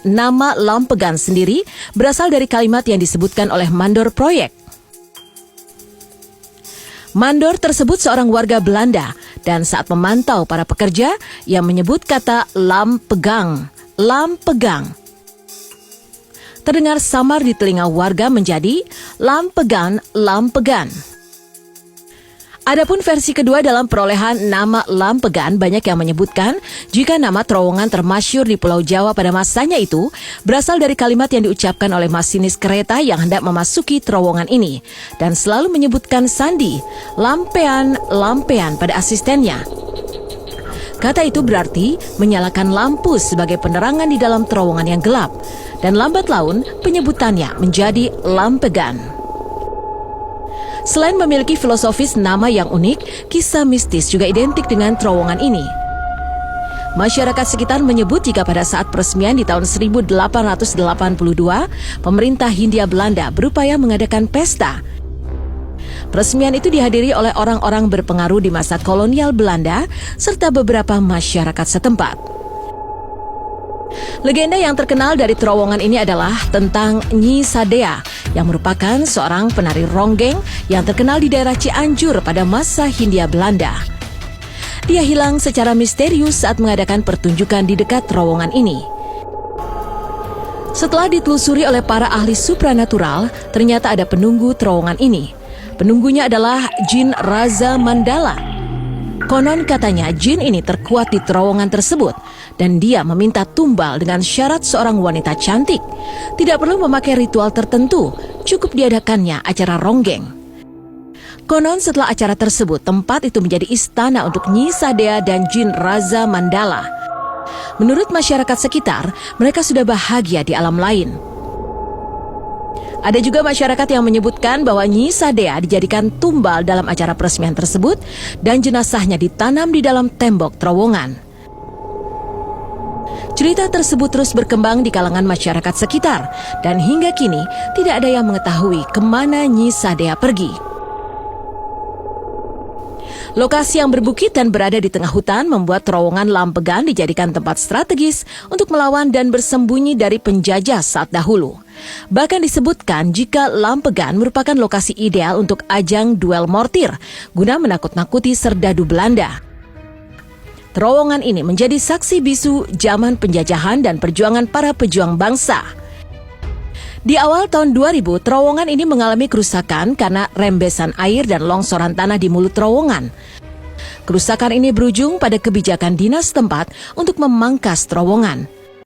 Nama Lampegan sendiri berasal dari kalimat yang disebutkan oleh mandor proyek. Mandor tersebut seorang warga Belanda dan saat memantau para pekerja, ia menyebut kata lampegang, lampegang. Terdengar samar di telinga warga menjadi lampegan, lampegan. Adapun versi kedua dalam perolehan nama Lampegan, banyak yang menyebutkan jika nama terowongan termasyhur di Pulau Jawa pada masanya itu berasal dari kalimat yang diucapkan oleh masinis kereta yang hendak memasuki terowongan ini dan selalu menyebutkan sandi, lampean, lampean pada asistennya. Kata itu berarti menyalakan lampu sebagai penerangan di dalam terowongan yang gelap dan lambat laun penyebutannya menjadi Lampegan. Selain memiliki filosofis nama yang unik, kisah mistis juga identik dengan terowongan ini. Masyarakat sekitar menyebut jika pada saat peresmian di tahun 1882, pemerintah Hindia Belanda berupaya mengadakan pesta. Peresmian itu dihadiri oleh orang-orang berpengaruh di masa kolonial Belanda serta beberapa masyarakat setempat. Legenda yang terkenal dari terowongan ini adalah tentang Nyi Sadea yang merupakan seorang penari ronggeng yang terkenal di daerah Cianjur pada masa Hindia Belanda. Dia hilang secara misterius saat mengadakan pertunjukan di dekat terowongan ini. Setelah ditelusuri oleh para ahli supranatural, ternyata ada penunggu terowongan ini. Penunggunya adalah Jin Raza Mandala. Konon katanya jin ini terkuat di terowongan tersebut dan dia meminta tumbal dengan syarat seorang wanita cantik. Tidak perlu memakai ritual tertentu, cukup diadakannya acara ronggeng. Konon setelah acara tersebut, tempat itu menjadi istana untuk Nyi Sadea dan Jin Raza Mandala. Menurut masyarakat sekitar, mereka sudah bahagia di alam lain. Ada juga masyarakat yang menyebutkan bahwa Nyi Sadea dijadikan tumbal dalam acara peresmian tersebut dan jenazahnya ditanam di dalam tembok terowongan. Cerita tersebut terus berkembang di kalangan masyarakat sekitar dan hingga kini tidak ada yang mengetahui kemana Nyi Sadea pergi. Lokasi yang berbukit dan berada di tengah hutan membuat terowongan Lampegan dijadikan tempat strategis untuk melawan dan bersembunyi dari penjajah saat dahulu. Bahkan disebutkan jika Lampegan merupakan lokasi ideal untuk ajang duel mortir guna menakut-nakuti serdadu Belanda. Terowongan ini menjadi saksi bisu zaman penjajahan dan perjuangan para pejuang bangsa. Di awal tahun 2000, terowongan ini mengalami kerusakan karena rembesan air dan longsoran tanah di mulut terowongan. Kerusakan ini berujung pada kebijakan dinas tempat untuk memangkas terowongan.